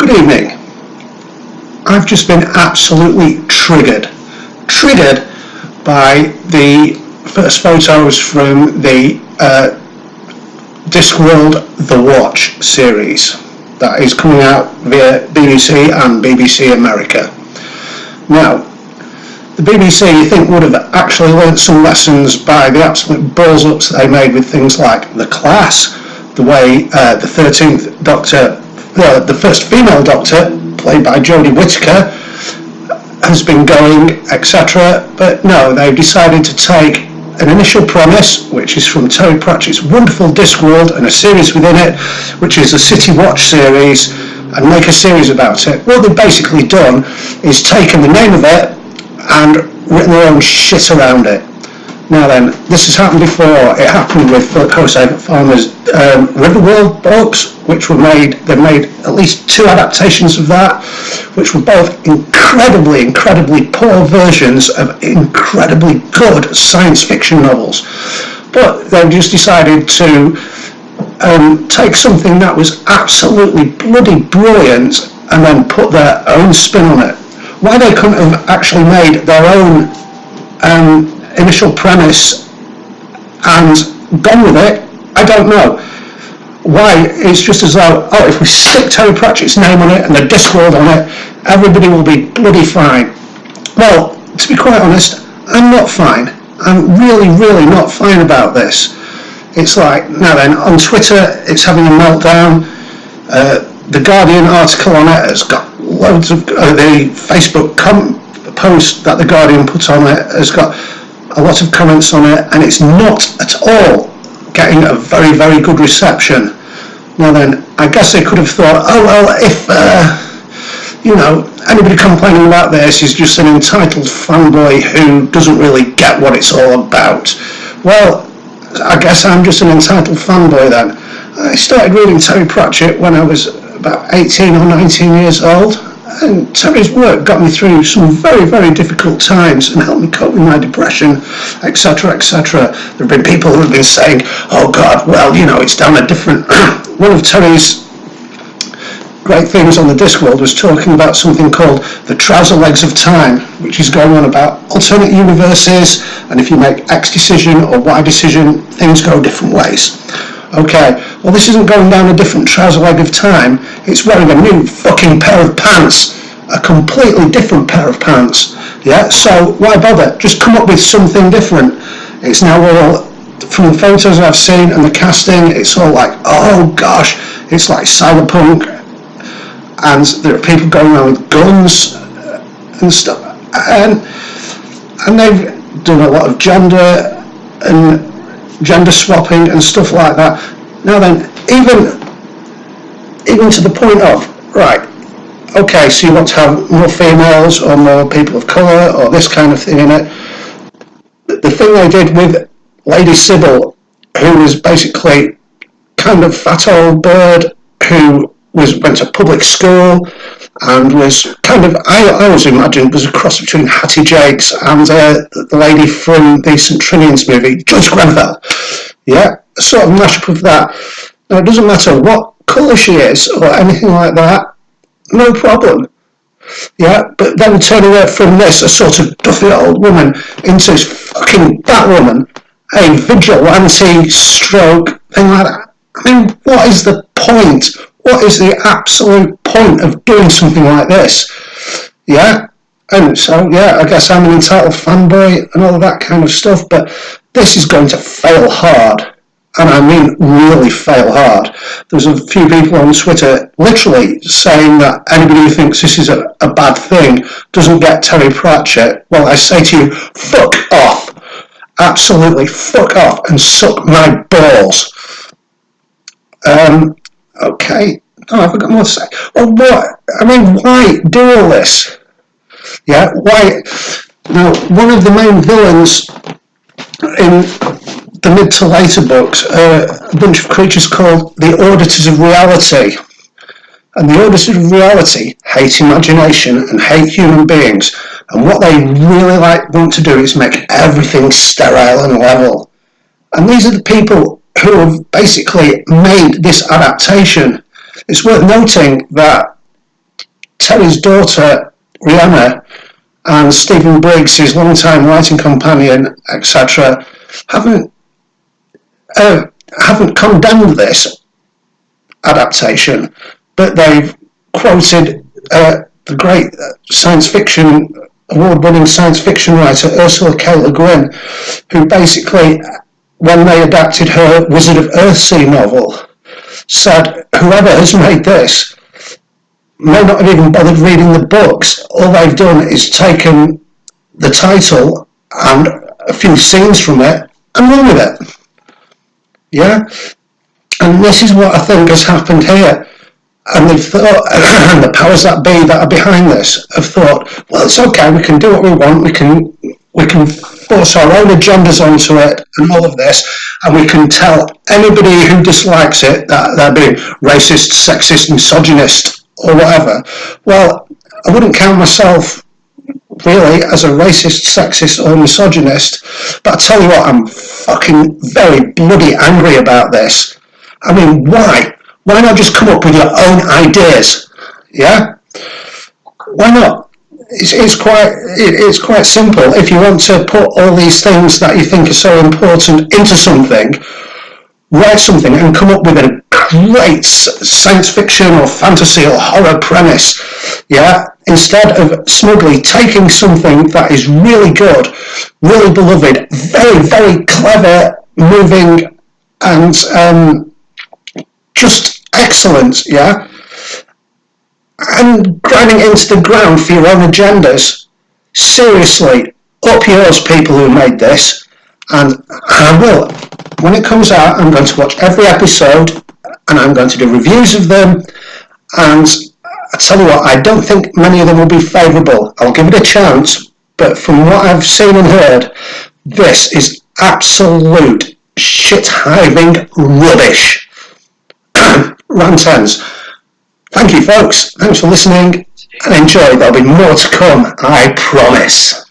Good evening. I've just been absolutely triggered by the first photos from the Discworld The Watch series that is coming out via BBC and BBC America. Now, the BBC, you think, would have actually learnt some lessons by the absolute balls-ups they made with things like The Class, the way the 13th Doctor, the first female Doctor, played by Jodie Whittaker, has been going, etc. But no, they've decided to take an initial premise, which is from Terry Pratchett's wonderful Discworld, and a series within it, which is the City Watch series, and make a series about it. What they've basically done is taken the name of it and written their own shit around it. Now then, this has happened before. It happened with Philip Farmer's Riverworld books, which were made. They've made at least 2 adaptations of that, which were both incredibly poor versions of incredibly good science fiction novels. But they've just decided to take something that was absolutely bloody brilliant and then put their own spin on it. Why they couldn't have actually made their own initial premise and gone with it, I don't know. Why? It's just as though, if we stick Terry Pratchett's name on it and the Discworld on it, everybody will be bloody fine. Well, to be quite honest, I'm not fine. I'm really not fine about this. It's like, now then, on Twitter, it's having a meltdown. The Guardian article on it has got loads of, the Facebook post that the Guardian put on it has got a lot of comments on it, and it's not at all getting a very good reception. Now then, I guess they could have thought, if anybody complaining about this is just an entitled fanboy who doesn't really get what it's all about. Well, I guess I'm just an entitled fanboy then. I started reading Terry Pratchett when I was about 18 or 19 years old, and Terry's work got me through some very difficult times and helped me cope with my depression, etc. There have been people who have been saying, oh God, well, it's down a different... One of Terry's great things on the Discworld was talking about something called the trouser legs of time, which is going on about alternate universes, and if you make X decision or Y decision, things go different ways. Okay, well, this isn't going down a different trouser leg of time, it's wearing a new fucking pair of pants, a completely different pair of pants, yeah, so why bother, just come up with something different. It's now all, from the photos I've seen and the casting, it's all like, oh gosh, it's like cyberpunk, and there are people going around with guns and stuff, and they've done a lot of gender swapping and stuff like that. Now then, even to the point of, right, okay, so you want to have more females or more people of colour or this kind of thing in it. The thing they did with Lady Sybil, who was basically kind of fat old bird who went to public school and was kind of, I always imagined, was a cross between Hattie Jakes and the lady from the St. Trinian's movie, Judge Grenfell. Yeah, a sort of mashup of that. Now, it doesn't matter what colour she is or anything like that, no problem. Yeah, but then turning her from this, a sort of duffy old woman, into fucking Batwoman, a vigilante stroke thing like that. I mean, what is the point? What is the absolute point of doing something like this? Yeah, and so, yeah, I guess I'm an entitled fanboy and all of that kind of stuff, but this is going to fail hard, and I mean really fail hard. There's a few people on Twitter literally saying that anybody who thinks this is a bad thing doesn't get Terry Pratchett. Well, I say to you, fuck off. Absolutely fuck off and suck my balls. Okay, I've got more to say. Well, what? I mean, why do all this? Yeah, why? Now, one of the main villains in the mid to later books are a bunch of creatures called the Auditors of Reality. And the Auditors of Reality hate imagination and hate human beings. And what they really want to do is make everything sterile and level. And these are the people who have basically made this adaptation. It's worth noting that Terry's daughter, Rihanna, and Stephen Briggs, his longtime writing companion, etc., haven't condemned this adaptation, but they've quoted the great award-winning science fiction writer Ursula K. Le Guin, who basically, when they adapted her Wizard of Earthsea novel, said, whoever has made this may not have even bothered reading the books. All they've done is taken the title and a few scenes from it and run with it. Yeah? And this is what I think has happened here. And they've thought, and the powers that be that are behind this have thought, well, it's okay, we can do what we want, we can force our own agendas onto it and all of this, and we can tell anybody who dislikes it that they're being racist, sexist, misogynist, or whatever. Well, I wouldn't count myself really as a racist, sexist, or misogynist, but I tell you what, I'm fucking very bloody angry about this. I mean, why? Why not just come up with your own ideas? Yeah? Why not? It's quite simple. If you want to put all these things that you think are so important into something, write something and come up with a great science fiction or fantasy or horror premise. Yeah? Instead of smugly taking something that is really good, really beloved, very, very clever, moving, and just excellent, yeah? And grinding it into the ground for your own agendas. Seriously, up yours, people who made this. And I will. When it comes out, I'm going to watch every episode, and I'm going to do reviews of them. And I tell you what, I don't think many of them will be favourable. I'll give it a chance, but from what I've seen and heard, this is absolute shit-hiving rubbish. Rant ends. Thank you, folks. Thanks for listening, and enjoy. There'll be more to come, I promise.